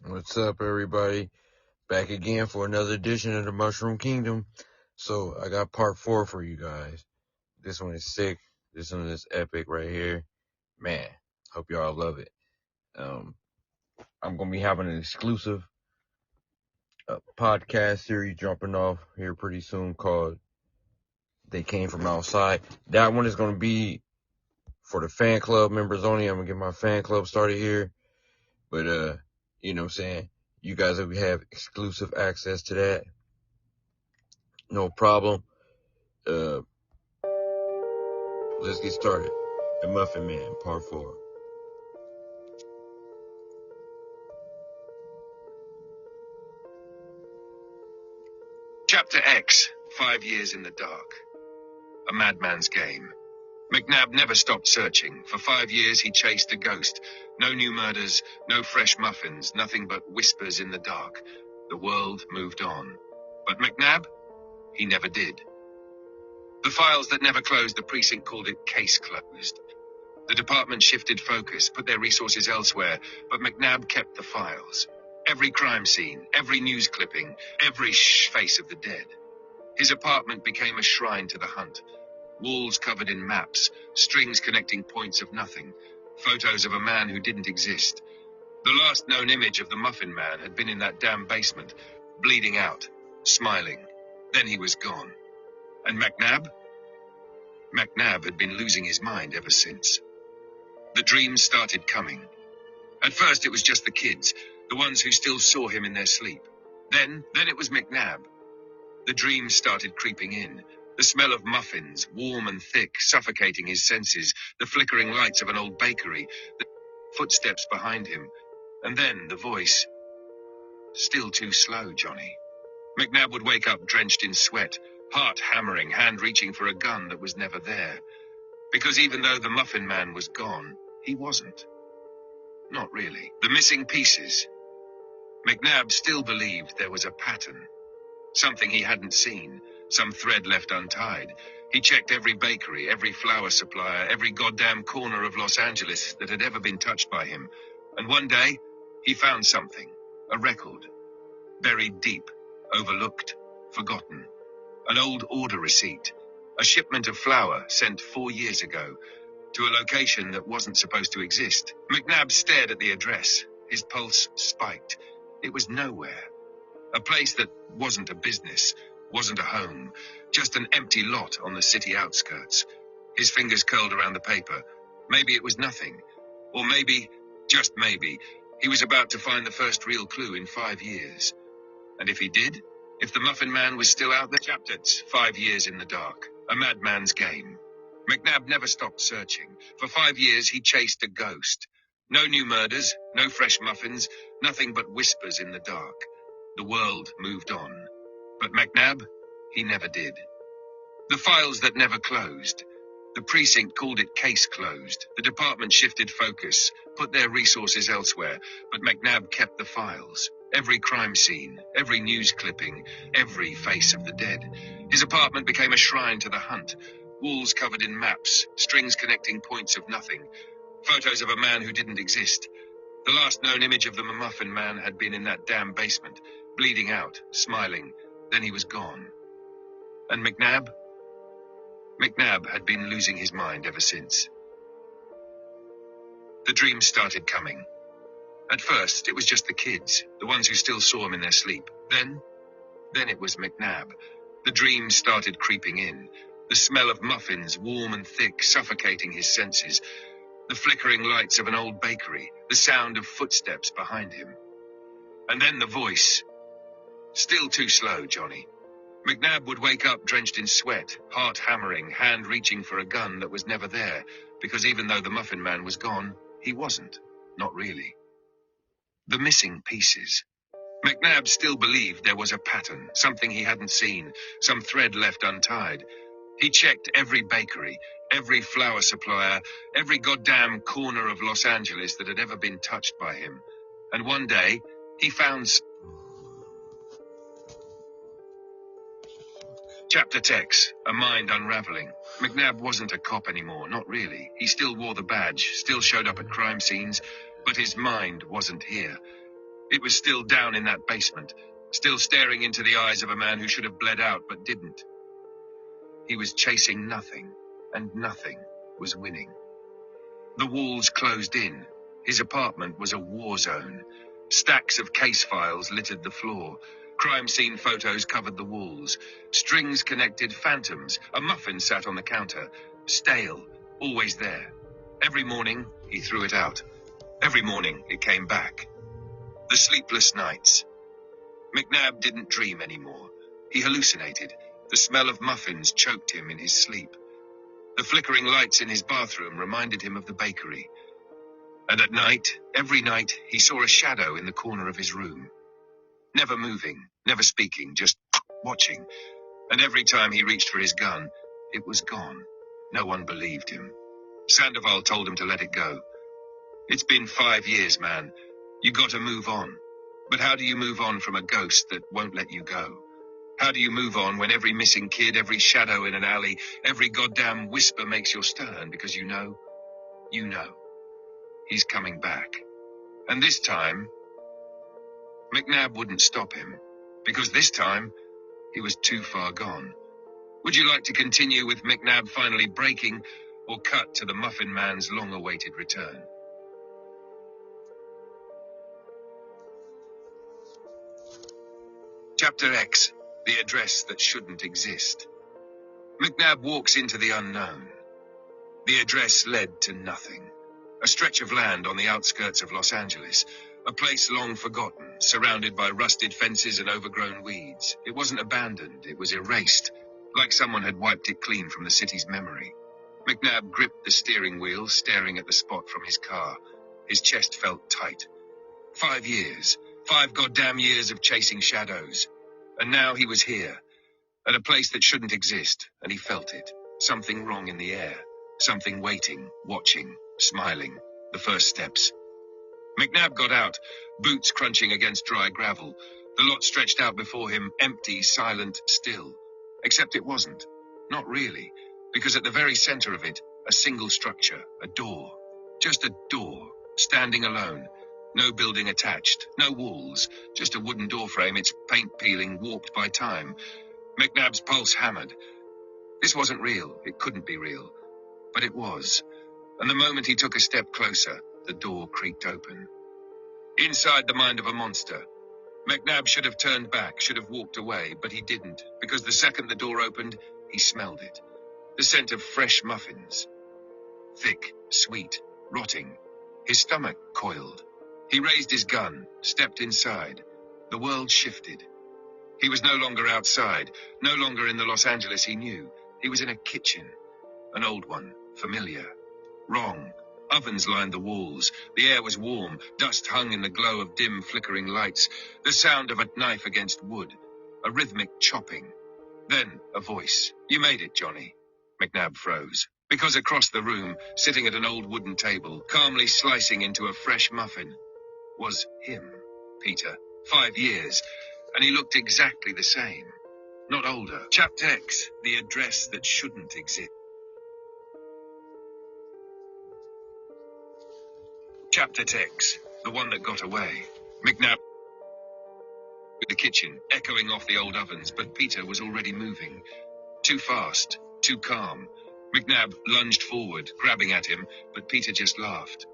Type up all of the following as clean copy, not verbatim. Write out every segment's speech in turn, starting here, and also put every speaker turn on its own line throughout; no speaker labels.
What's up, everybody? Back again for another edition of the Mushroom Kingdom. So, I got part 4 for you guys. This one is sick. This one is epic right here. Man, hope y'all love it. I'm going to be having an exclusive podcast series jumping off here pretty soon called They Came From Outside. That one is going to be for the fan club members only. I'm going to get my fan club started here. But, you know what I'm saying? You guys will have exclusive access to that. No problem. Let's get started. The Muffin Man, part 4.
Chapter X, 5 years in the dark. A madman's game. McNabb never stopped searching. For 5 years he chased a ghost. No new murders, no fresh muffins, nothing but whispers in the dark. The world moved on. But McNabb? He never did. The files that never closed, the precinct called it case closed. The department shifted focus, put their resources elsewhere, but McNabb kept the files. Every crime scene, every news clipping, every face of the dead. His apartment became a shrine to the hunt. Walls covered in maps, strings connecting points of nothing, photos of a man who didn't exist. The last known image of the Muffin Man had been in that damn basement, bleeding out, smiling. Then he was gone. And McNabb? McNabb had been losing his mind ever since. The dreams started coming. At first it was just the kids, the ones who still saw him in their sleep. Then it was McNabb. The dreams started creeping in. The smell of muffins, warm and thick, suffocating his senses, the flickering lights of an old bakery, the footsteps behind him, and then the voice. Still too slow, Johnny. McNabb would wake up drenched in sweat, heart hammering, hand reaching for a gun that was never there. Because even though the Muffin Man was gone, he wasn't. Not really. The missing pieces. McNabb still believed there was a pattern. Something he hadn't seen, some thread left untied. He checked every bakery, every flour supplier, every goddamn corner of Los Angeles that had ever been touched by him. And one day, he found something, a record, buried deep, overlooked, forgotten. An old order receipt, a shipment of flour sent 4 years ago to a location that wasn't supposed to exist. McNabb stared at the address. His pulse spiked. It was nowhere. A place that wasn't a business, wasn't a home, just an empty lot on the city outskirts. His fingers curled around the paper. Maybe it was nothing. Or maybe, just maybe, he was about to find the first real clue in 5 years. And if he did? If the Muffin Man was still out there? Chapters, 5 years in the dark. A madman's game. McNabb never stopped searching. For 5 years he chased a ghost. No new murders, no fresh muffins, nothing but whispers in the dark. The world moved on. But McNabb, he never did. The files that never closed. The precinct called it case closed. The department shifted focus, put their resources elsewhere, but McNabb kept the files. Every crime scene, every news clipping, every face of the dead. His apartment became a shrine to the hunt. Walls covered in maps, strings connecting points of nothing. Photos of a man who didn't exist. The last known image of the Muffin Man had been in that damn basement, bleeding out, smiling. Then he was gone. And McNabb? McNabb had been losing his mind ever since. The dreams started coming. At first, it was just the kids, the ones who still saw him in their sleep. Then it was McNabb. The dreams started creeping in. The smell of muffins, warm and thick, suffocating his senses. The flickering lights of an old bakery, the sound of footsteps behind him. And then the voice. Still too slow, Johnny. McNabb would wake up drenched in sweat, heart hammering, hand reaching for a gun that was never there, because even though the Muffin Man was gone, he wasn't. Not really. The missing pieces. McNabb still believed there was a pattern, something he hadn't seen, some thread left untied. He checked every bakery, every flour supplier, every goddamn corner of Los Angeles that had ever been touched by him. And one day, he found... Chapter X, a mind unraveling. McNabb wasn't a cop anymore, not really. He still wore the badge, still showed up at crime scenes, but his mind wasn't here. It was still down in that basement, still staring into the eyes of a man who should have bled out but didn't. He was chasing nothing, and nothing was winning. The walls closed in. His apartment was a war zone. Stacks of case files littered the floor. Crime scene photos covered the walls. Strings connected phantoms. A muffin sat on the counter. Stale, always there. Every morning, he threw it out. Every morning, it came back. The sleepless nights. McNabb didn't dream anymore. He hallucinated. The smell of muffins choked him in his sleep. The flickering lights in his bathroom reminded him of the bakery. And at night, every night, he saw a shadow in the corner of his room. Never moving, never speaking, just watching. And every time he reached for his gun, it was gone. No one believed him. Sandoval told him to let it go. It's been 5 years, man. You got to move on. But how do you move on from a ghost that won't let you go? How do you move on when every missing kid, every shadow in an alley, every goddamn whisper makes your turn because you know, he's coming back. And this time, McNabb wouldn't stop him, because this time, he was too far gone. Would you like to continue with McNabb finally breaking, or cut to the Muffin Man's long-awaited return? Chapter X, the address that shouldn't exist. McNabb walks into the unknown. The address led to nothing. A stretch of land on the outskirts of Los Angeles, a place long forgotten, surrounded by rusted fences and overgrown weeds. It wasn't abandoned, it was erased, like someone had wiped it clean from the city's memory. McNabb gripped the steering wheel, staring at the spot from his car. His chest felt tight. 5 years. 5 goddamn years of chasing shadows. And now he was here, at a place that shouldn't exist, and he felt it. Something wrong in the air. Something waiting, watching, smiling. The first steps. McNabb got out, boots crunching against dry gravel. The lot stretched out before him, empty, silent, still. Except it wasn't. Not really, because at the very center of it, a single structure, a door. Just a door, standing alone. No building attached, no walls, just a wooden doorframe, its paint peeling, warped by time. McNabb's pulse hammered. This wasn't real, it couldn't be real. But it was. And the moment he took a step closer, the door creaked open. Inside the mind of a monster. McNabb should have turned back, should have walked away, but he didn't, because the second the door opened, he smelled it. The scent of fresh muffins. Thick, sweet, rotting. His stomach coiled. He raised his gun, stepped inside. The world shifted. He was no longer outside, no longer in the Los Angeles he knew. He was in a kitchen. An old one, familiar. Wrong. Ovens lined the walls. The air was warm. Dust hung in the glow of dim, flickering lights. The sound of a knife against wood. A rhythmic chopping. Then a voice. "You made it, Johnny." McNabb froze. Because across the room, sitting at an old wooden table, calmly slicing into a fresh muffin, was him, Peter. 5 years. And he looked exactly the same. Not older. Chapter X, the address that shouldn't exist. Chapter X, the one that got away. McNabb with the kitchen, echoing off the old ovens, but Peter was already moving. Too fast, too calm. McNabb lunged forward, grabbing at him, but Peter just laughed.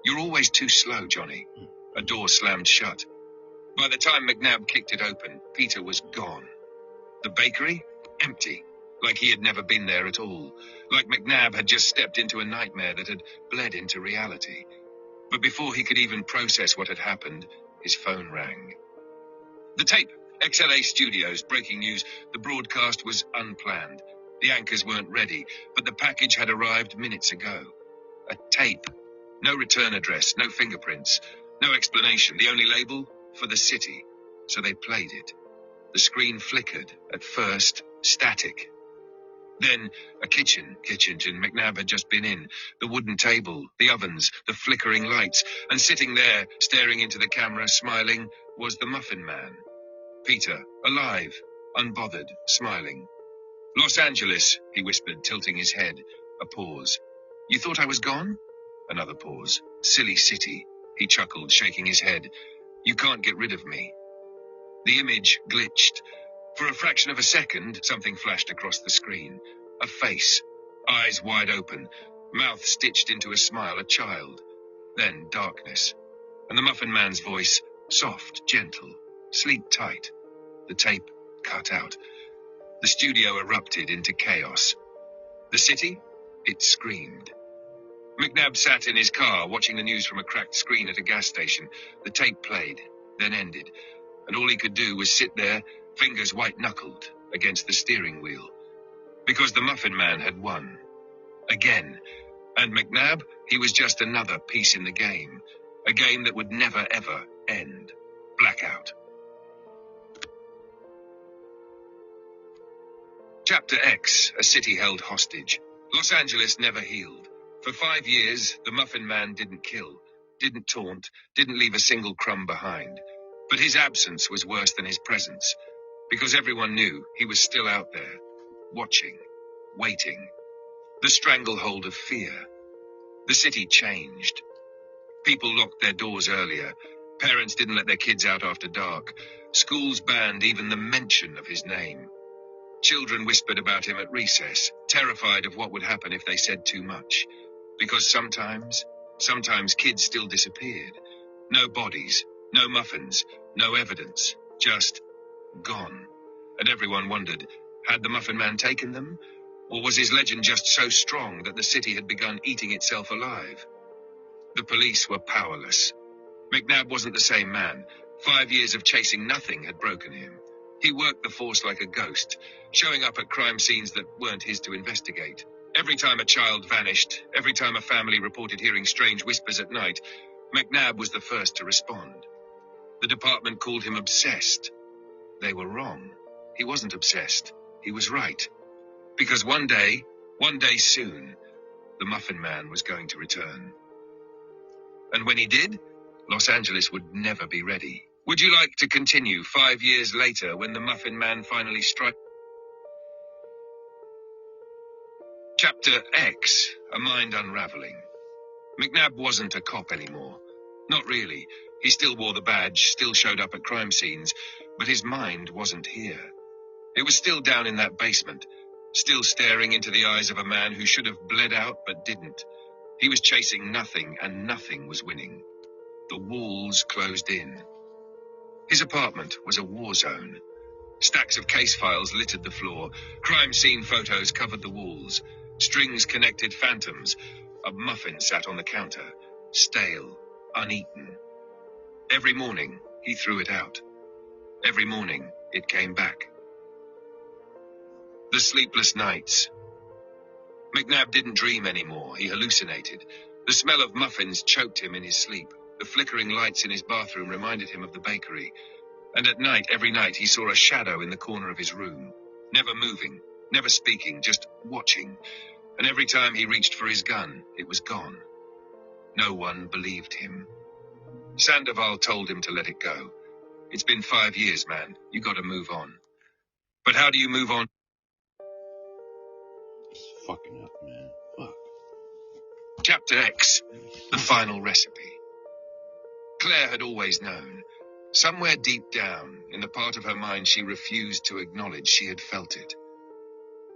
"You're always too slow, Johnny." A door slammed shut. By the time McNabb kicked it open, Peter was gone. The bakery? Empty. Like he had never been there at all. Like McNabb had just stepped into a nightmare that had bled into reality. But before he could even process what had happened, his phone rang. The tape. XLA Studios, breaking news. The broadcast was unplanned. The anchors weren't ready, but the package had arrived minutes ago. A tape. No return address, no fingerprints, no explanation. The only label? For the city. So they played it. The screen flickered. At first, static. Then, a kitchen McNabb had just been in. The wooden table, the ovens, the flickering lights. And sitting there, staring into the camera, smiling, was the Muffin Man. Peter, alive, unbothered, smiling. "Los Angeles," he whispered, tilting his head. A pause. "You thought I was gone?" Another pause. "Silly city," he chuckled, shaking his head. You can't get rid of me. The image glitched. For a fraction of a second, something flashed across the screen. A face, eyes wide open, mouth stitched into a smile, a child. Then darkness. And the Muffin Man's voice, soft, gentle, sleep tight. The tape cut out. The studio erupted into chaos. The city? It screamed. McNabb sat in his car, watching the news from a cracked screen at a gas station. The tape played, then ended, and all he could do was sit there, fingers white-knuckled, against the steering wheel. Because the Muffin Man had won. Again. And McNabb, he was just another piece in the game. A game that would never, ever end. Blackout. Chapter X, a city held hostage. Los Angeles never healed. For 5 years, the Muffin Man didn't kill, didn't taunt, didn't leave a single crumb behind. But his absence was worse than his presence, because everyone knew he was still out there, watching, waiting. The stranglehold of fear. The city changed. People locked their doors earlier. Parents didn't let their kids out after dark. Schools banned even the mention of his name. Children whispered about him at recess, terrified of what would happen if they said too much. Because sometimes kids still disappeared. No bodies, no muffins, no evidence, just gone. And everyone wondered, had the Muffin Man taken them? Or was his legend just so strong that the city had begun eating itself alive? The police were powerless. McNabb wasn't the same man. 5 years of chasing nothing had broken him. He worked the force like a ghost, showing up at crime scenes that weren't his to investigate. Every time a child vanished, every time a family reported hearing strange whispers at night, McNabb was the first to respond. The department called him obsessed. They were wrong. He wasn't obsessed. He was right. Because one day soon, the Muffin Man was going to return. And when he did, Los Angeles would never be ready. Would you like to continue 5 years later when the Muffin Man finally struck? Chapter X, a mind unraveling. McNabb wasn't a cop anymore. Not really. He still wore the badge, still showed up at crime scenes, but his mind wasn't here. It was still down in that basement, still staring into the eyes of a man who should have bled out but didn't. He was chasing nothing, and nothing was winning. The walls closed in. His apartment was a war zone. Stacks of case files littered the floor. Crime scene photos covered the walls. Strings connected phantoms. A muffin sat on the counter, stale, uneaten. Every morning, he threw it out. Every morning, it came back. The sleepless nights. McNabb didn't dream anymore. He hallucinated. The smell of muffins choked him in his sleep. The flickering lights in his bathroom reminded him of the bakery. And at night, every night, he saw a shadow in the corner of his room. Never moving, never speaking, just watching. And every time he reached for his gun, it was gone. No one believed him. Sandoval told him to let it go. It's been 5 years, man. You gotta move on. But how do you move on?
It's fucking up, man. Fuck.
Chapter X, the final recipe. Claire had always known. Somewhere deep down, in the part of her mind she refused to acknowledge, she had felt it.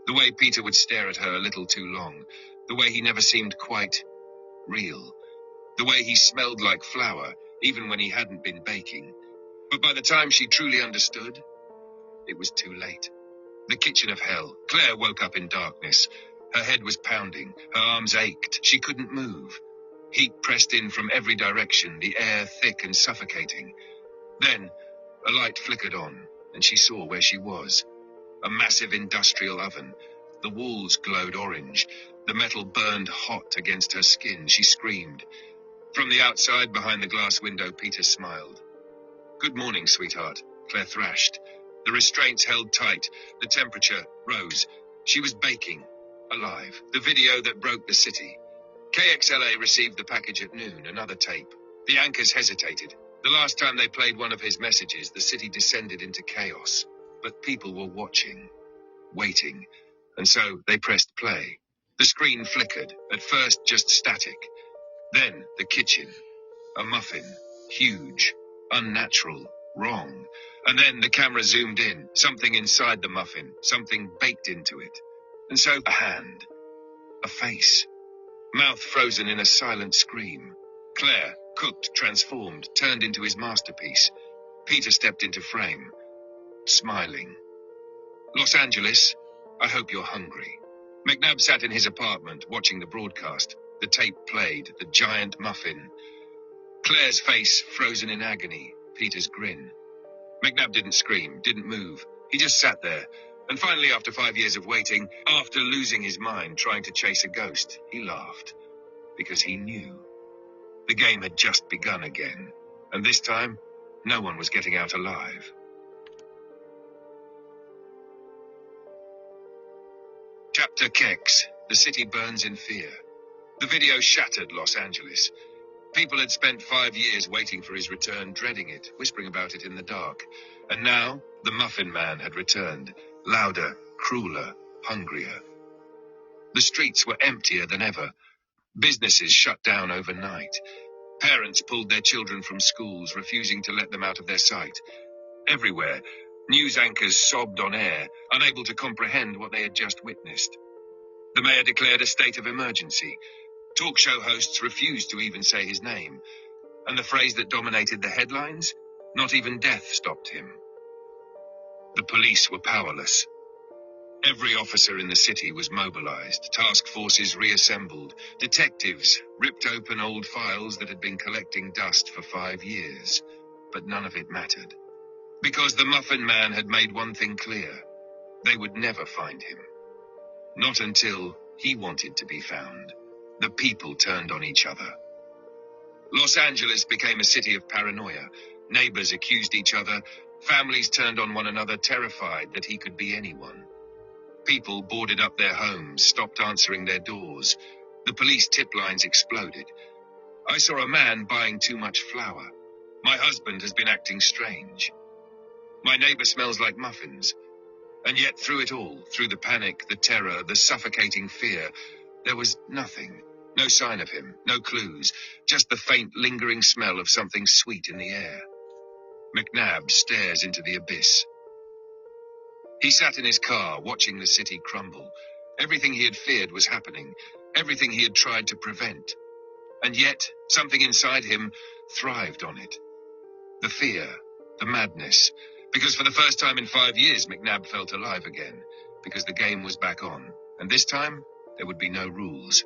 The way Peter would stare at her a little too long. The way he never seemed quite real. The way he smelled like flour, even when he hadn't been baking. But by the time she truly understood, it was too late. The kitchen of hell. Claire woke up in darkness. Her head was pounding. Her arms ached. She couldn't move. Heat pressed in from every direction, the air thick and suffocating. Then, a light flickered on, and she saw where she was. A massive industrial oven. The walls glowed orange. The metal burned hot against her skin. She screamed. From the outside, behind the glass window, Peter smiled. "Good morning, sweetheart," Claire thrashed. The restraints held tight. The temperature rose. She was baking. Alive. The video that broke the city. KXLA received the package at noon, another tape. The anchors hesitated. The last time they played one of his messages, the city descended into chaos. But people were watching, waiting, and so they pressed play. The screen flickered, at first just static. Then the kitchen. A muffin, huge, unnatural, wrong. And then the camera zoomed in, something inside the muffin, something baked into it. And so a hand, a face, mouth frozen in a silent scream. Claire, cooked, transformed, turned into his masterpiece. Peter stepped into frame, smiling. Los Angeles, I hope you're hungry. McNabb sat in his apartment, watching the broadcast. The tape played, the giant muffin. Claire's face frozen in agony, Peter's grin. McNabb didn't scream, didn't move. He just sat there. And finally, after 5 years of waiting, after losing his mind trying to chase a ghost, he laughed. Because he knew. The game had just begun again. And this time, no one was getting out alive. Chapter Kex. The city burns in fear. The video shattered Los Angeles. People had spent 5 years waiting for his return, dreading it, whispering about it in the dark. And now, the Muffin Man had returned, louder, crueler, hungrier. The streets were emptier than ever. Businesses shut down overnight. Parents pulled their children from schools, refusing to let them out of their sight. Everywhere, news anchors sobbed on air, unable to comprehend what they had just witnessed. The mayor declared a state of emergency. Talk show hosts refused to even say his name. And the phrase that dominated the headlines? Not even death stopped him. The police were powerless. Every officer in the city was mobilized, task forces reassembled, detectives ripped open old files that had been collecting dust for 5 years. But none of it mattered. Because the Muffin Man had made one thing clear. They would never find him. Not until he wanted to be found. The people turned on each other. Los Angeles became a city of paranoia. Neighbors accused each other. Families turned on one another, terrified that he could be anyone. People boarded up their homes, stopped answering their doors. The police tip lines exploded. I saw a man buying too much flour. My husband has been acting strange. My neighbor smells like muffins. And yet through it all, through the panic, the terror, the suffocating fear, there was nothing. No sign of him, no clues, just the faint, lingering smell of something sweet in the air. McNabb stares into the abyss. He sat in his car, watching the city crumble. Everything he had feared was happening, everything he had tried to prevent. And yet, something inside him thrived on it. The fear, the madness. Because for the first time in 5 years, McNabb felt alive again. Because the game was back on. And this time, there would be no rules.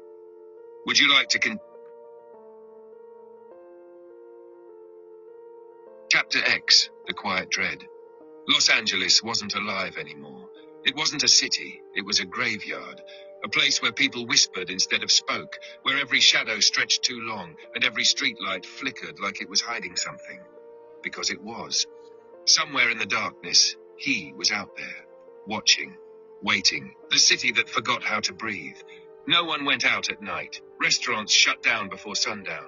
Would you like to Chapter X, The Quiet Dread. Los Angeles wasn't alive anymore. It wasn't a city, it was a graveyard. A place where people whispered instead of spoke, where every shadow stretched too long, and every streetlight flickered like it was hiding something. Because it was. Somewhere in the darkness, he was out there, watching, waiting. The city that forgot how to breathe. No one went out at night. Restaurants shut down before sundown.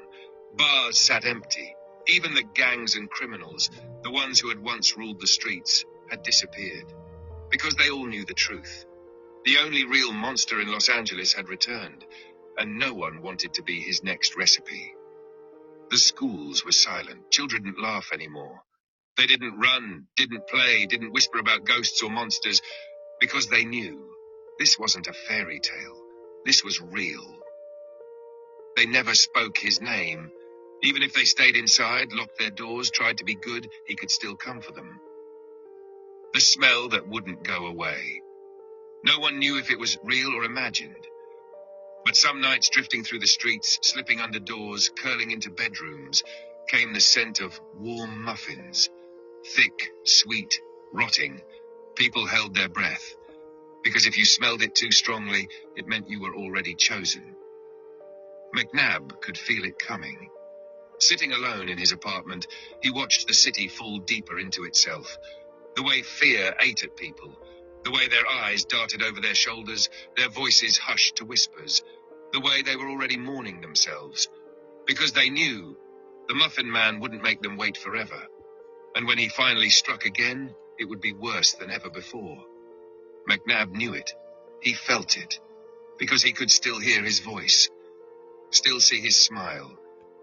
Bars sat empty. Even the gangs and criminals, the ones who had once ruled the streets, had disappeared. Because they all knew the truth. The only real monster in Los Angeles had returned, and no one wanted to be his next recipe. The schools were silent. Children didn't laugh anymore. They didn't run, didn't play, didn't whisper about ghosts or monsters, because they knew this wasn't a fairy tale. This was real. They never spoke his name. Even if they stayed inside, locked their doors, tried to be good, he could still come for them. The smell that wouldn't go away. No one knew if it was real or imagined. But some nights, drifting through the streets, slipping under doors, curling into bedrooms, came the scent of warm muffins. Thick, sweet, rotting. People held their breath. Because if you smelled it too strongly, it meant you were already chosen. McNabb could feel it coming. Sitting alone in his apartment, he watched the city fall deeper into itself. The way fear ate at people. The way their eyes darted over their shoulders, their voices hushed to whispers. The way they were already mourning themselves. Because they knew the Muffin Man wouldn't make them wait forever. And when he finally struck again, it would be worse than ever before. McNabb knew it. He felt it. Because he could still hear his voice. Still see his smile.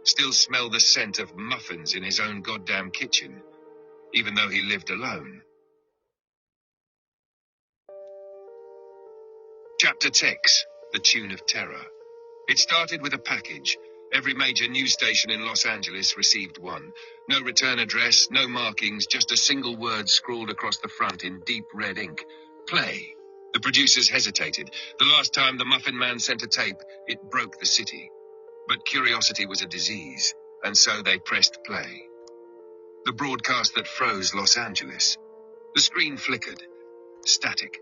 still smell the scent of muffins in his own goddamn kitchen, even though he lived alone. Chapter 6, The Tune of Terror. It started with a package. Every major news station in Los Angeles received one. No return address, no markings, just a single word scrawled across the front in deep red ink. Play. The producers hesitated. The last time the Muffin Man sent a tape, it broke the city. But curiosity was a disease, and so they pressed play. The broadcast that froze Los Angeles. The screen flickered. Static.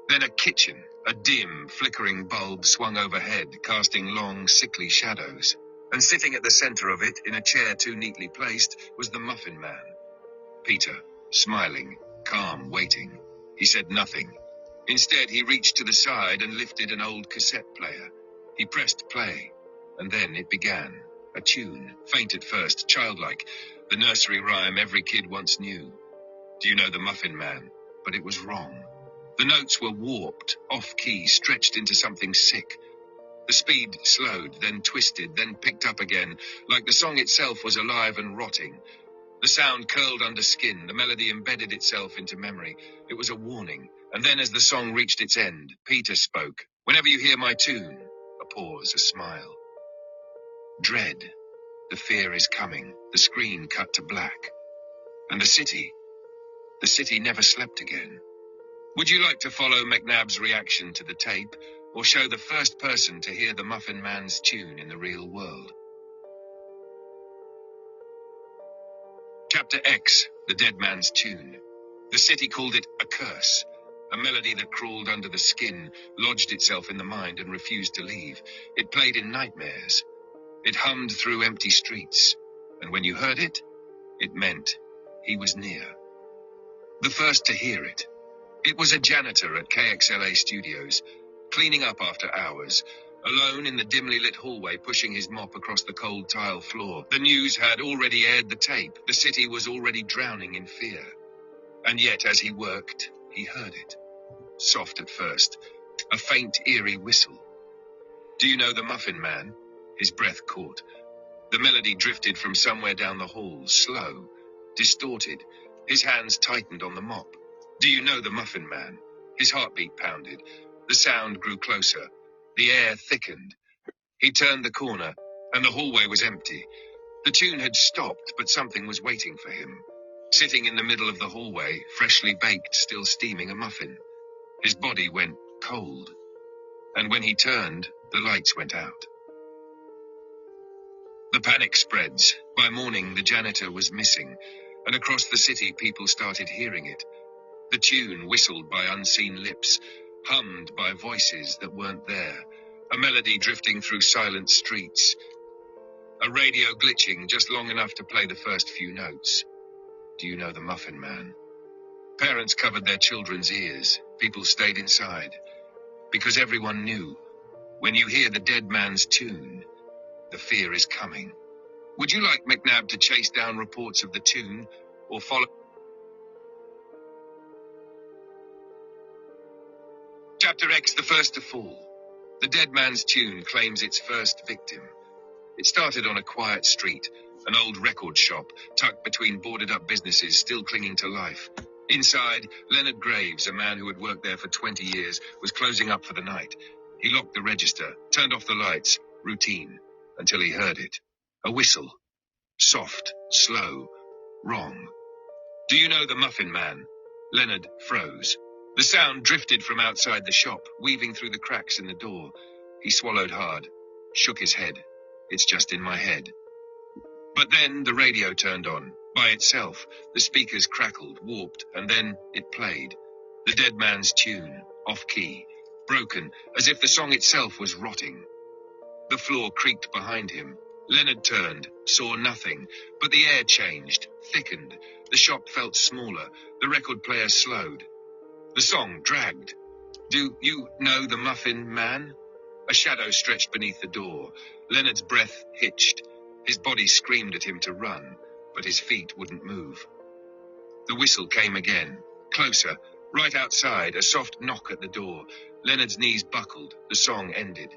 Then a kitchen, a dim, flickering bulb swung overhead, casting long, sickly shadows. And sitting at the center of it, in a chair too neatly placed, was the Muffin Man. Peter, smiling, calm, waiting. He said nothing. Instead, he reached to the side and lifted an old cassette player. He pressed play, and then it began. A tune, faint at first, childlike, the nursery rhyme every kid once knew. Do you know the Muffin Man? But it was wrong. The notes were warped, off-key, stretched into something sick. The speed slowed, then twisted, then picked up again, like the song itself was alive and rotting. The sound curled under skin, the melody embedded itself into memory. It was a warning, and then as the song reached its end, Peter spoke. Whenever you hear my tune, a pause, a smile. Dread. The fear is coming. The screen cut to black. And the city never slept again. Would you like to follow McNabb's reaction to the tape, or show the first person to hear the Muffin Man's tune in the real world? Chapter X, The Dead Man's Tune. The city called it a curse, a melody that crawled under the skin, lodged itself in the mind and refused to leave. It played in nightmares. It hummed through empty streets, and when you heard it, it meant he was near. The first to hear it. It was a janitor at KXLA Studios, cleaning up after hours, alone in the dimly lit hallway, pushing his mop across the cold tile floor. The news had already aired the tape. The city was already drowning in fear. And yet, as he worked, he heard it. Soft at first, a faint, eerie whistle. Do you know the Muffin Man? His breath caught. The melody drifted from somewhere down the hall, slow, distorted. His hands tightened on the mop. Do you know the Muffin Man? His heartbeat pounded. The sound grew closer. The air thickened. He turned the corner, and the hallway was empty. The tune had stopped, but something was waiting for him. Sitting in the middle of the hallway, freshly baked, still steaming a muffin. His body went cold. And when he turned, the lights went out. The panic spreads. By morning, the janitor was missing, and across the city, people started hearing it. The tune whistled by unseen lips, hummed by voices that weren't there, a melody drifting through silent streets, a radio glitching just long enough to play the first few notes. Do you know the Muffin Man? Parents covered their children's ears. People stayed inside, because everyone knew, when you hear the dead man's tune, the fear is coming. Would you like McNabb to chase down reports of the tune, or follow? Chapter X, The First to Fall. The Dead Man's Tune claims its first victim. It started on a quiet street, an old record shop, tucked between boarded-up businesses still clinging to life. Inside, Leonard Graves, a man who had worked there for 20 years, was closing up for the night. He locked the register, turned off the lights, routine, until he heard it. A whistle. Soft, slow, wrong. Do you know the Muffin Man? Leonard froze. The sound drifted from outside the shop, weaving through the cracks in the door. He swallowed hard, shook his head. It's just in my head. But then the radio turned on. By itself, the speakers crackled, warped, and then it played. The Dead Man's Tune, off-key, broken, as if the song itself was rotting. The floor creaked behind him. Leonard turned, saw nothing, but the air changed, thickened. The shop felt smaller. The record player slowed. The song dragged. Do you know the Muffin Man? A shadow stretched beneath the door. Leonard's breath hitched. His body screamed at him to run, but his feet wouldn't move. The whistle came again, closer, right outside, a soft knock at the door. Leonard's knees buckled. The song ended.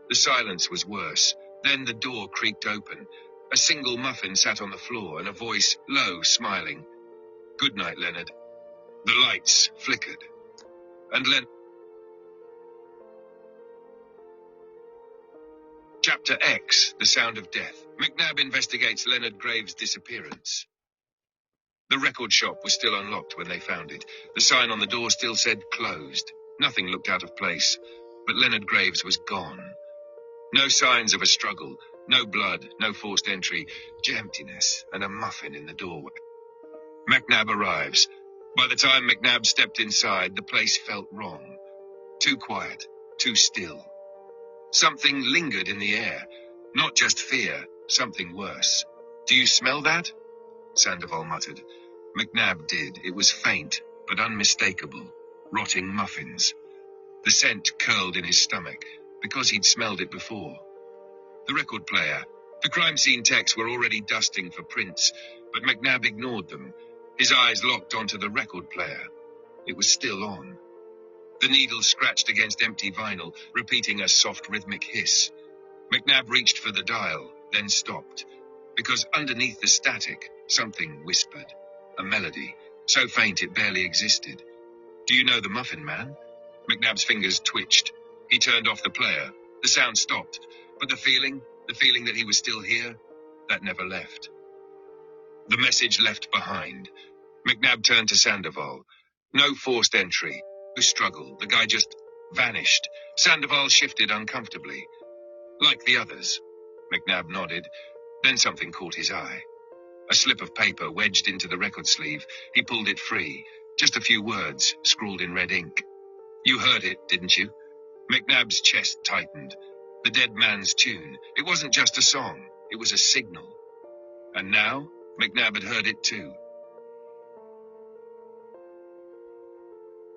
The silence was worse. Then the door creaked open. A single muffin sat on the floor, and a voice, low, smiling. "Good night, Leonard." The lights flickered, and Chapter X, The Sound of Death. McNab investigates Leonard Graves' disappearance. The record shop was still unlocked when they found it. The sign on the door still said closed. Nothing looked out of place, but Leonard Graves was gone. No signs of a struggle, no blood, no forced entry, just emptiness and a muffin in the doorway. McNab arrives. By the time McNab stepped inside, the place felt wrong. Too quiet, too still. Something lingered in the air. Not just fear, something worse. "Do you smell that?" Sandoval muttered. McNab did. It was faint, but unmistakable. Rotting muffins. The scent curled in his stomach, because he'd smelled it before. The record player. The crime scene techs were already dusting for prints, but McNab ignored them. His eyes locked onto the record player. It was still on. The needle scratched against empty vinyl, repeating a soft rhythmic hiss. McNab reached for the dial, then stopped. Because underneath the static, something whispered. A melody, so faint it barely existed. "Do you know the Muffin Man?" McNab's fingers twitched. He turned off the player. The sound stopped, but the feeling that he was still here, that never left. The message left behind. McNab turned to Sandoval. No forced entry. No struggle. The guy just vanished. Sandoval shifted uncomfortably. "Like the others." McNab nodded. Then something caught his eye. A slip of paper wedged into the record sleeve. He pulled it free. Just a few words, scrawled in red ink. "You heard it, didn't you?" McNab's chest tightened. The dead man's tune. It wasn't just a song. It was a signal. And now, McNab had heard it too.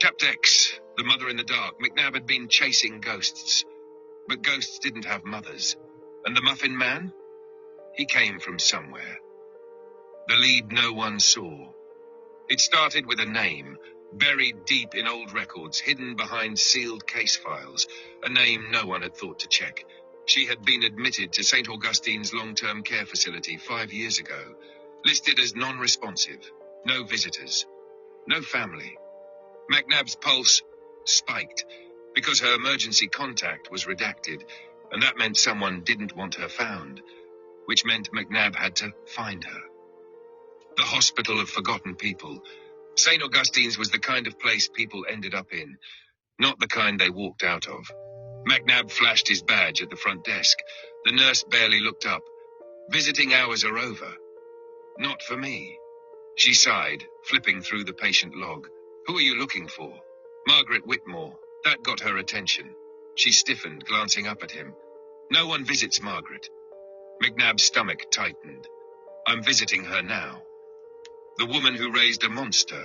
Chapter X, The Mother in the Dark. McNab had been chasing ghosts. But ghosts didn't have mothers. And the Muffin Man? He came from somewhere. The lead no one saw. It started with a name, buried deep in old records, hidden behind sealed case files, a name no one had thought to check. She had been admitted to St. Augustine's long-term care facility 5 years ago, listed as non-responsive, no visitors, no family. McNab's pulse spiked, because her emergency contact was redacted, and that meant someone didn't want her found, which meant McNab had to find her. The Hospital of Forgotten People. St. Augustine's was the kind of place people ended up in, not the kind they walked out of. McNab flashed his badge at the front desk. The nurse barely looked up. "Visiting hours are over." "Not for me." She sighed, flipping through the patient log. "Who are you looking for?" "Margaret Whitmore." That got her attention. She stiffened, glancing up at him. "No one visits Margaret." McNab's stomach tightened. "I'm visiting her now." The woman who raised a monster.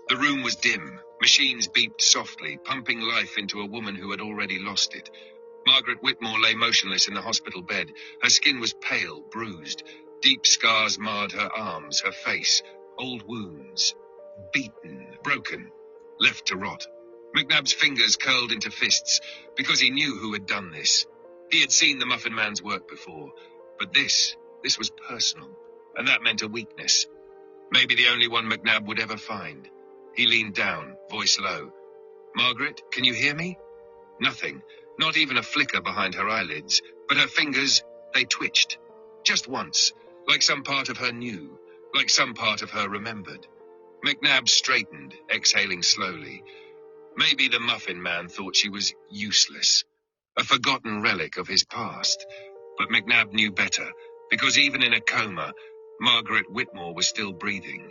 The room was dim. Machines beeped softly, pumping life into a woman who had already lost it. Margaret Whitmore lay motionless in the hospital bed. Her skin was pale, bruised. Deep scars marred her arms, her face. Old wounds. Beaten, broken, left to rot. McNab's fingers curled into fists, because he knew who had done this. He had seen the Muffin Man's work before, but this was personal, and that meant a weakness. Maybe the only one McNab would ever find. He leaned down, voice low. "Margaret, can you hear me?" Nothing, not even a flicker behind her eyelids, but her fingers, they twitched. Just once, like some part of her knew, like some part of her remembered. McNab straightened, exhaling slowly. Maybe the Muffin Man thought she was useless, a forgotten relic of his past. But McNab knew better, because even in a coma, Margaret Whitmore was still breathing.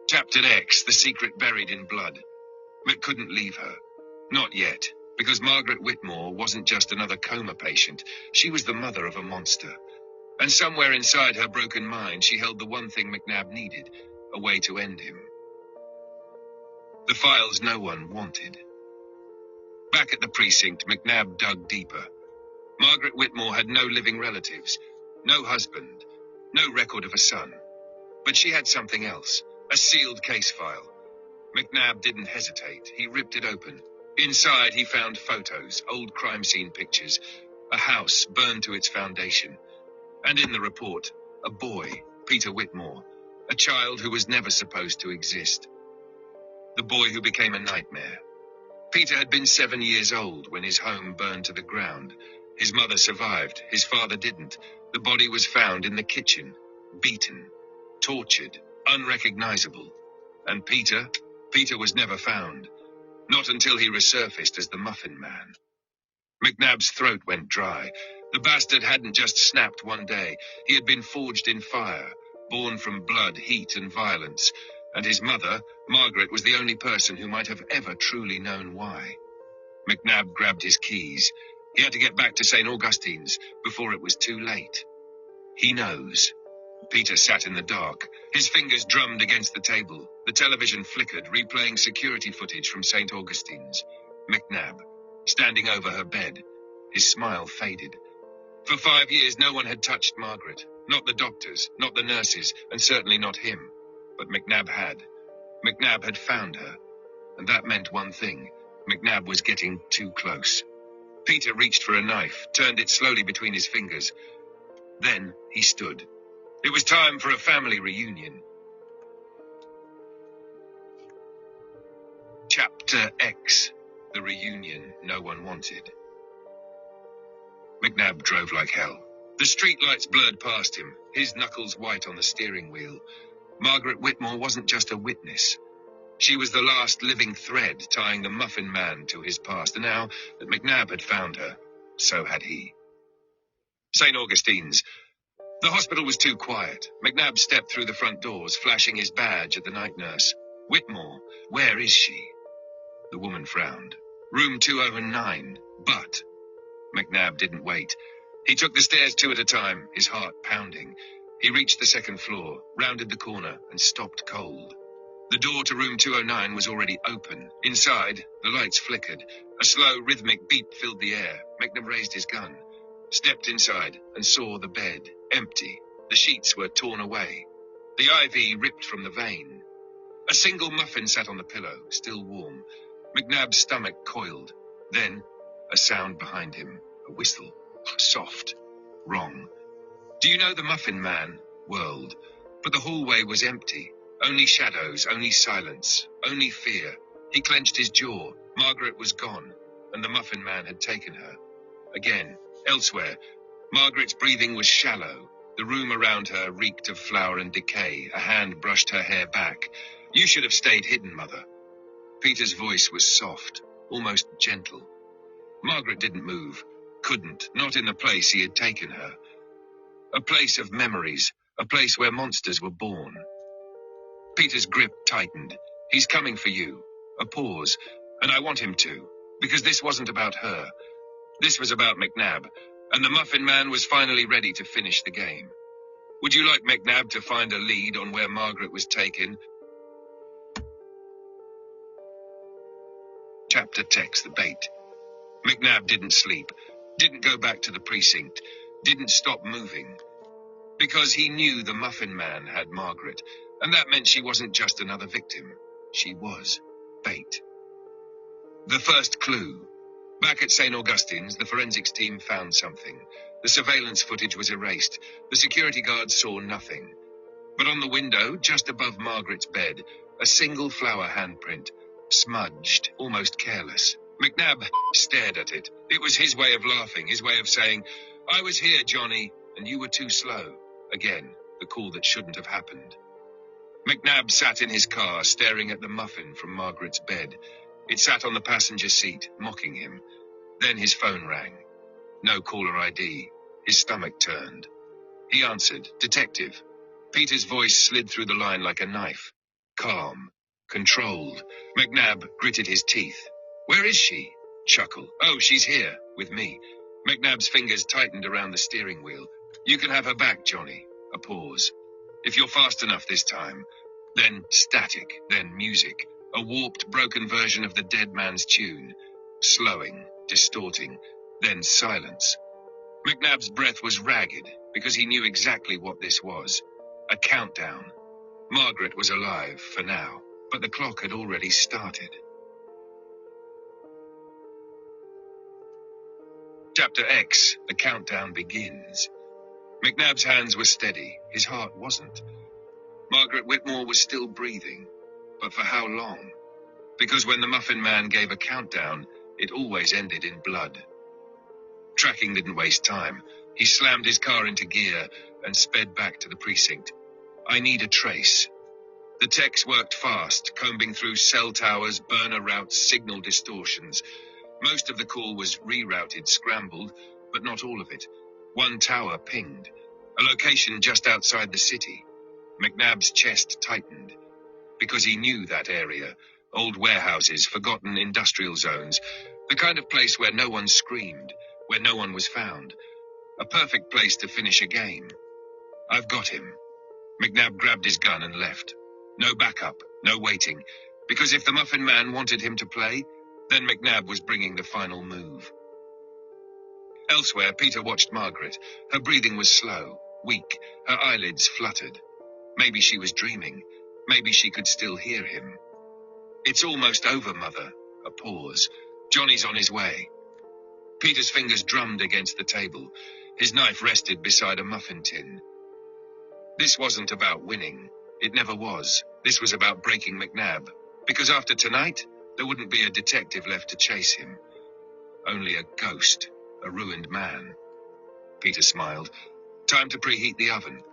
Chapter X, The Secret Buried in Blood. Mick couldn't leave her. Not yet, because Margaret Whitmore wasn't just another coma patient. She was the mother of a monster. And somewhere inside her broken mind, she held the one thing McNab needed, a way to end him. The files no one wanted. Back at the precinct, McNab dug deeper. Margaret Whitmore had no living relatives, no husband, no record of a son. But she had something else, a sealed case file. McNab didn't hesitate. He ripped it open. Inside, he found photos, old crime scene pictures, A house burned to its foundation. And in the report, a boy, Peter Whitmore, a child who was never supposed to exist. The boy who became a nightmare. Peter had been 7 years old when his home burned to the ground. His mother survived, his father didn't. The body was found in the kitchen, beaten, tortured, unrecognizable. And Peter was never found. Not until he resurfaced as the Muffin Man. McNab's throat went dry. The bastard hadn't just snapped one day. He had been forged in fire, born from blood, heat, and violence. And his mother, Margaret, was the only person who might have ever truly known why. McNab grabbed his keys. He had to get back to St. Augustine's before it was too late. He knows. Peter sat in the dark. His fingers drummed against the table. The television flickered, replaying security footage from St. Augustine's. McNab, standing over her bed. His smile faded. For 5 years, no one had touched Margaret. Not the doctors, not the nurses, and certainly not him. But McNab had. McNab had found her. And that meant one thing. McNab was getting too close. Peter reached for a knife, turned it slowly between his fingers. Then he stood. It was time for a family reunion. Chapter X. The reunion no one wanted. McNab drove like hell. The streetlights blurred past him, his knuckles white on the steering wheel. Margaret Whitmore wasn't just a witness. She was the last living thread tying the Muffin Man to his past, and now that McNab had found her, so had he. St. Augustine's. The hospital was too quiet. McNab stepped through the front doors, flashing his badge at the night nurse. Whitmore, where is she? The woman frowned. Room 209, but... McNab didn't wait. He took the stairs 2 at a time, his heart pounding. He reached the second floor, rounded the corner, and stopped cold. The door to room 209 was already open. Inside, the lights flickered. A slow, rhythmic beat filled the air. McNab raised his gun, stepped inside, and saw the bed, empty. The sheets were torn away. The IV ripped from the vein. A single muffin sat on the pillow, still warm. McNab's stomach coiled. Then, a sound behind him. A whistle. Soft. Wrong. Do you know the Muffin Man? Whirled. But the hallway was empty. Only shadows, only silence, only fear. He clenched his jaw. Margaret was gone, and the Muffin Man had taken her. Again, elsewhere, Margaret's breathing was shallow. The room around her reeked of flour and decay. A hand brushed her hair back. You should have stayed hidden, Mother. Peter's voice was soft, almost gentle. Margaret didn't move. Couldn't, not in the place he had taken her. A place of memories, a place where monsters were born. Peter's grip tightened. He's coming for you. A pause, and I want him to, because this wasn't about her. This was about McNab, and the Muffin Man was finally ready to finish the game. Would you like McNab to find a lead on where Margaret was taken? Chapter Text, the bait. McNab didn't sleep, didn't go back to the precinct, didn't stop moving. Because he knew the Muffin Man had Margaret, and that meant she wasn't just another victim. She was bait. The first clue. Back at St. Augustine's, the forensics team found something. The surveillance footage was erased. The security guards saw nothing. But on the window, just above Margaret's bed, a single flower handprint, smudged, almost careless. McNab stared at it. It was his way of laughing, his way of saying, I was here, Johnny, and you were too slow. Again, the call that shouldn't have happened. McNab sat in his car, staring at the muffin from Margaret's bed. It sat on the passenger seat, mocking him. Then his phone rang. No caller ID. His stomach turned. He answered, Detective. Peter's voice slid through the line like a knife. Calm. Controlled. McNab gritted his teeth. Where is she? Chuckle. Oh, she's here, with me. McNab's fingers tightened around the steering wheel. You can have her back, Johnny. A pause. If you're fast enough this time. Then static, then music. A warped, broken version of the dead man's tune. Slowing, distorting, then silence. McNab's breath was ragged, because he knew exactly what this was. A countdown. Margaret was alive, for now, but the clock had already started. Chapter X, the countdown begins. McNab's hands were steady, his heart wasn't. Margaret Whitmore was still breathing, but for how long? Because when the Muffin Man gave a countdown, it always ended in blood. Tracking didn't waste time. He slammed his car into gear and sped back to the precinct. I need a trace. The techs worked fast, combing through cell towers, burner routes, signal distortions. Most of the call was rerouted, scrambled, but not all of it. One tower pinged, a location just outside the city. McNab's chest tightened, because he knew that area. Old warehouses, forgotten industrial zones, the kind of place where no one screamed, where no one was found. A perfect place to finish a game. I've got him. McNab grabbed his gun and left. No backup, no waiting, because if the Muffin Man wanted him to play, then McNab was bringing the final move. Elsewhere, Peter watched Margaret. Her breathing was slow, weak, her eyelids fluttered. Maybe she was dreaming. Maybe she could still hear him. It's almost over, Mother. A pause. Johnny's on his way. Peter's fingers drummed against the table. His knife rested beside a muffin tin. This wasn't about winning. It never was. This was about breaking McNab. Because after tonight, there wouldn't be a detective left to chase him. Only a ghost, a ruined man. Peter smiled. Time to preheat the oven.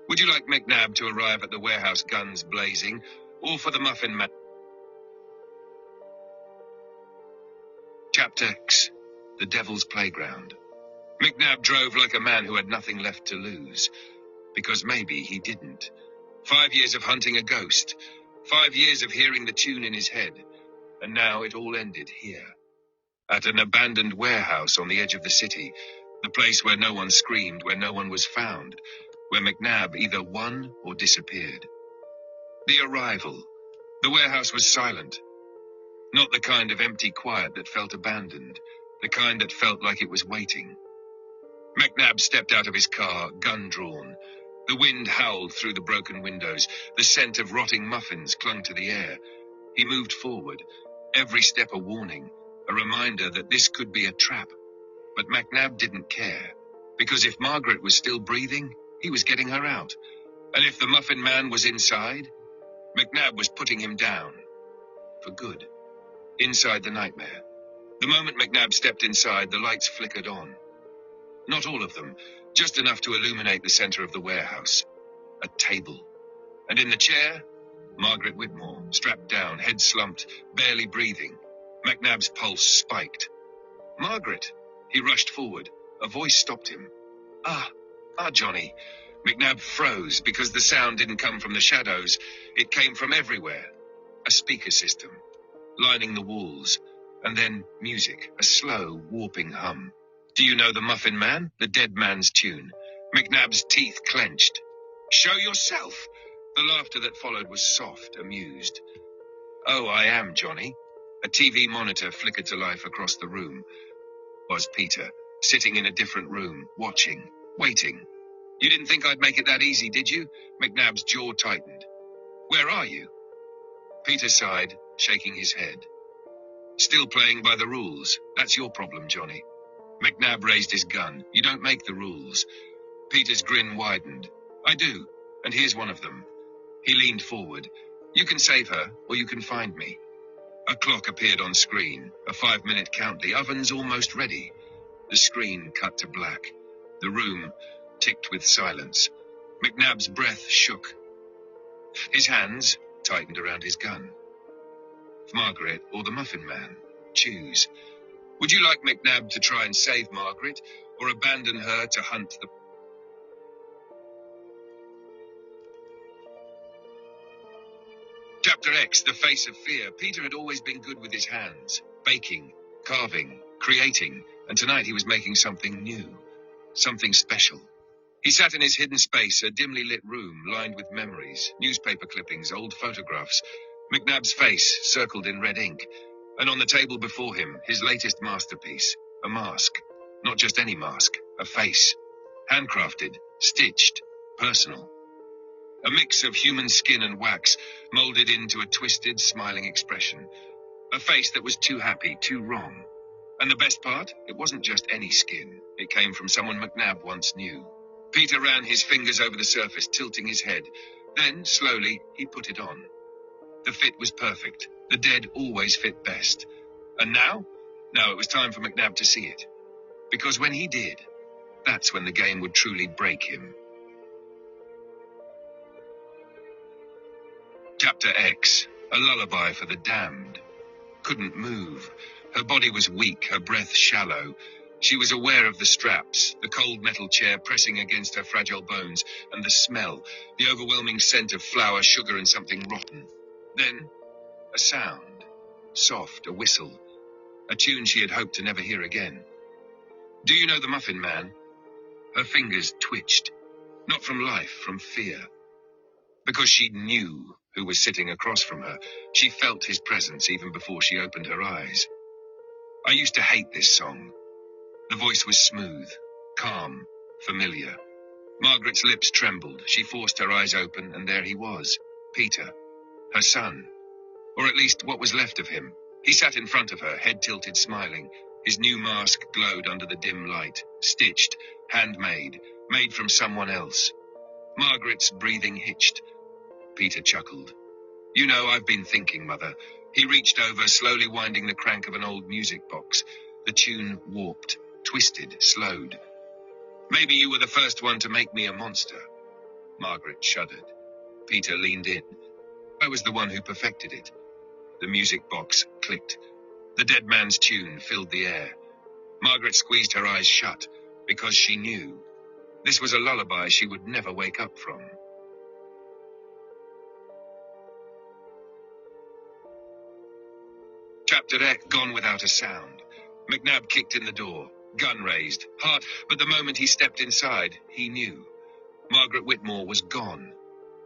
Would you like McNab to arrive at the warehouse, guns blazing, or for the Muffin Man? Chapter X, the Devil's Playground. McNab drove like a man who had nothing left to lose. Because maybe he didn't. 5 years of hunting a ghost. 5 years of hearing the tune in his head. And now it all ended here. At an abandoned warehouse on the edge of the city. The place where no one screamed, where no one was found. Where McNab either won or disappeared. The arrival. The warehouse was silent. Not the kind of empty quiet that felt abandoned. The kind that felt like it was waiting. McNab stepped out of his car, gun drawn. The wind howled through the broken windows. The scent of rotting muffins clung to the air. He moved forward, every step a warning, a reminder that this could be a trap. But McNab didn't care, because if Margaret was still breathing, he was getting her out. And if the Muffin Man was inside, McNab was putting him down. For good. Inside the nightmare. The moment McNab stepped inside, the lights flickered on. Not all of them, just enough to illuminate the center of the warehouse. A table. And in the chair, Margaret Whitmore, strapped down, head slumped, barely breathing. McNab's pulse spiked. Margaret! He rushed forward. A voice stopped him. Ah, Johnny. McNab froze because the sound didn't come from the shadows. It came from everywhere. A speaker system, lining the walls. And then music, a slow, warping hum. Do you know the Muffin Man? The dead man's tune. McNab's teeth clenched. Show yourself! The laughter that followed was soft, amused. Oh, I am, Johnny. A TV monitor flickered to life across the room. Was Peter, sitting in a different room, watching, waiting. You didn't think I'd make it that easy, did you? McNab's jaw tightened. Where are you? Peter sighed, shaking his head. Still playing by the rules. That's your problem, Johnny. McNab raised his gun. You don't make the rules. Peter's grin widened. I do, and here's one of them. He leaned forward. You can save her, or you can find me. A clock appeared on screen, a 5-minute count. The oven's almost ready. The screen cut to black. The room ticked with silence. McNab's breath shook. His hands tightened around his gun. Margaret or the Muffin Man? Choose. Would you like McNab to try and save Margaret, or abandon her to hunt the... Chapter X, the face of fear. Peter had always been good with his hands. Baking, carving, creating, and tonight he was making something new. Something special. He sat in his hidden space, a dimly lit room lined with memories, newspaper clippings, old photographs. McNab's face circled in red ink, and on the table before him, his latest masterpiece, a mask. Not just any mask, a face. Handcrafted, stitched, personal. A mix of human skin and wax, molded into a twisted, smiling expression. A face that was too happy, too wrong. And the best part? It wasn't just any skin. It came from someone McNab once knew. Peter ran his fingers over the surface, tilting his head. Then, slowly, he put it on. The fit was perfect. The dead always fit best. And now? Now it was time for McNab to see it. Because when he did, that's when the game would truly break him. Chapter X, a lullaby for the damned. Couldn't move. Her body was weak, her breath shallow. She was aware of the straps, the cold metal chair pressing against her fragile bones, and the smell, the overwhelming scent of flour, sugar, and something rotten. Then, a sound. Soft, a whistle. A tune she had hoped to never hear again. Do you know the Muffin Man? Her fingers twitched. Not from life, from fear. Because she knew who was sitting across from her. She felt his presence even before she opened her eyes. I used to hate this song. The voice was smooth, calm, familiar. Margaret's lips trembled. She forced her eyes open, and there he was, Peter, her son. Or at least what was left of him. He sat in front of her, head tilted, smiling. His new mask glowed under the dim light, stitched, handmade, made from someone else. Margaret's breathing hitched. Peter chuckled. You know, I've been thinking, Mother. He reached over, slowly winding the crank of an old music box. The tune warped, twisted, slowed. Maybe you were the first one to make me a monster. Margaret shuddered. Peter leaned in. I was the one who perfected it. The music box clicked. The dead man's tune filled the air. Margaret squeezed her eyes shut, because she knew. This was a lullaby she would never wake up from. Chapter X, gone without a sound. McNab kicked in the door, gun raised, heart, but the moment he stepped inside, he knew. Margaret Whitmore was gone.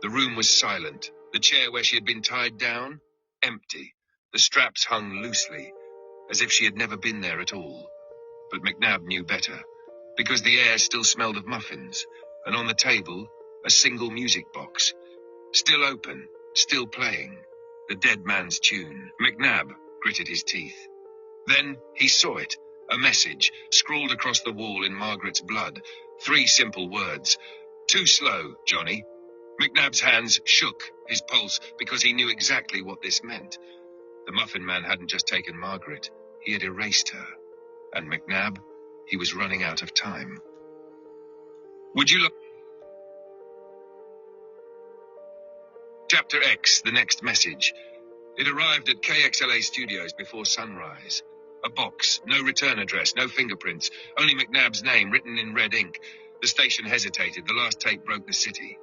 The room was silent. The chair where she had been tied down, empty. The straps hung loosely, as if she had never been there at all. But McNab knew better, because the air still smelled of muffins, and on the table, a single music box. Still open, still playing. The dead man's tune. McNab gritted his teeth. Then he saw it, a message, scrawled across the wall in Margaret's blood. 3 simple words. Too slow, Johnny. McNab's hands shook, his pulse, because he knew exactly what this meant. The Muffin Man hadn't just taken Margaret, he had erased her. And McNab, he was running out of time. Would you look? Chapter X, the next message. It arrived at KXLA Studios before sunrise. A box, no return address, no fingerprints, only McNab's name written in red ink. The station hesitated, the last tape broke the city.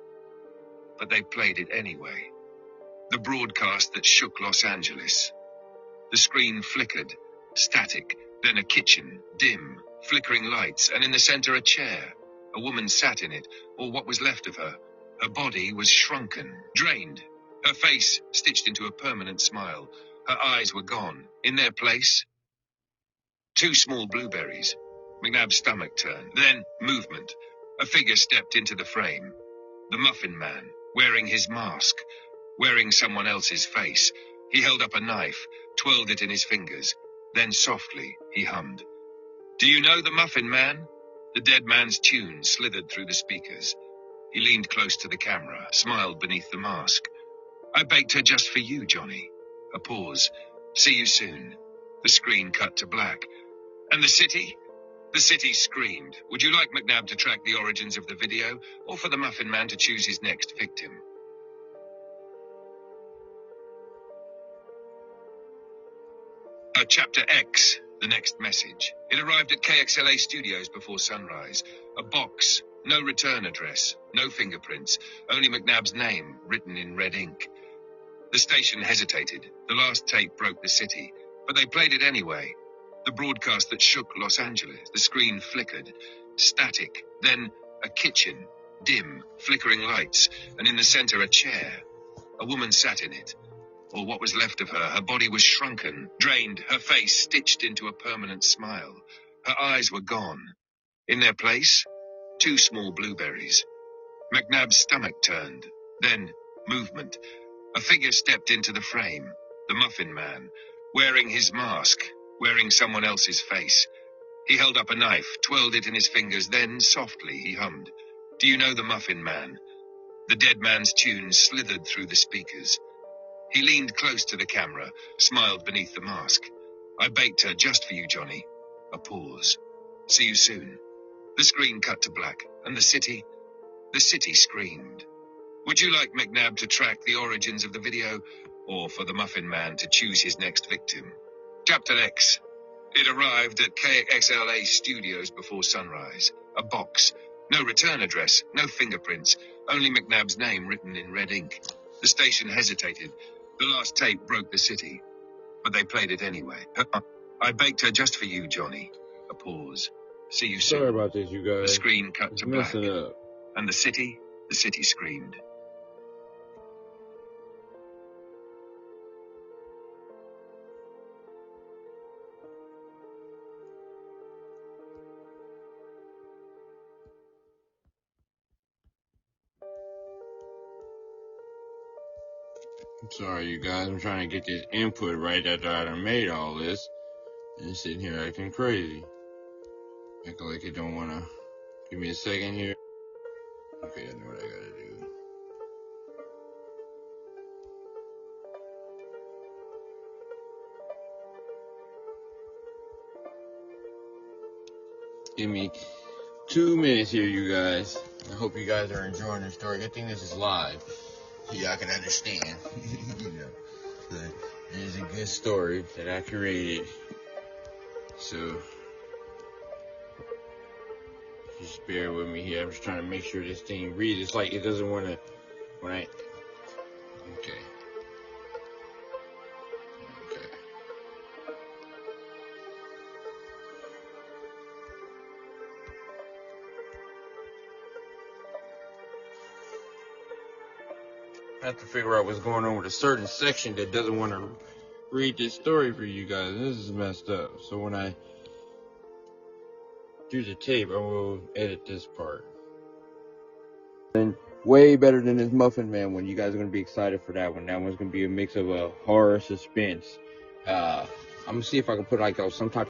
But they played it anyway. The broadcast that shook Los Angeles. The screen flickered, static, then a kitchen, dim, flickering lights, and in the center a chair. A woman sat in it, or what was left of her. Her body was shrunken, drained. Her face stitched into a permanent smile. Her eyes were gone. In their place, 2 small blueberries. McNab's stomach turned. Then, movement. A figure stepped into the frame. The Muffin Man, wearing his mask, wearing someone else's face. He held up a knife, twirled it in his fingers. Then softly, he hummed. Do you know the Muffin Man? The dead man's tune slithered through the speakers. He leaned close to the camera, smiled beneath the mask. I baked her just for you, Johnny. A pause. See you soon. The screen cut to black. And the city? The city screamed. Would you like McNab to track the origins of the video, or for the Muffin Man to choose his next victim? Chapter X, the next message. It arrived at KXLA Studios before sunrise. A box, no return address, no fingerprints, only McNab's name written in red ink. The station hesitated. The last tape broke the city, but they played it anyway. The broadcast that shook Los Angeles. The screen flickered, static, then a kitchen, dim, flickering lights, and in the center a chair. A woman sat in it, or what was left of her. Her body was shrunken, drained, her face stitched into a permanent smile. Her eyes were gone. In their place, 2 small blueberries. McNab's stomach turned. Then, movement. A figure stepped into the frame. The Muffin Man, wearing his mask, wearing someone else's face. He held up a knife, twirled it in his fingers, then softly he hummed, "Do you know the Muffin Man?" The dead man's tune slithered through the speakers. He leaned close to the camera, smiled beneath the mask. "I baked her just for you, Johnny." A pause. "See you soon." The screen cut to black, and the city screamed. Would you like McNabb to track the origins of the video, or for the Muffin Man to choose his next victim? Chapter X. It arrived at KXLA Studios before sunrise. A box. No return address, no fingerprints, only McNabb's name written in red ink. The station hesitated. The last tape broke the city, but they played it anyway. "I baked her just for you, Johnny." A pause. "See you soon."
Sorry about this, you guys.
The screen cut
It's
to black,
messing up.
and the city screamed.
I'm sorry, you guys. I'm trying to get this input right after I done made all this. And it's sitting here acting crazy. Acting like it don't want to. Give me a second here. Okay, I know what I gotta do. Give me 2 minutes here, you guys. I hope you guys are enjoying the story. Good thing this is live. So y'all can understand. You know, it is a good story that I created. So just bear with me here. I'm just trying to make sure this thing reads. It's like it doesn't want to when I. Okay. Okay. I have to figure out what's going on with a certain section that doesn't want to read this story for you guys. This is messed up. So when I do the tape, I will edit this part. And way better than this Muffin Man one. You guys are going to be excited for that one. That one's going to be a mix of a horror suspense. I'm going to see if I can put like some type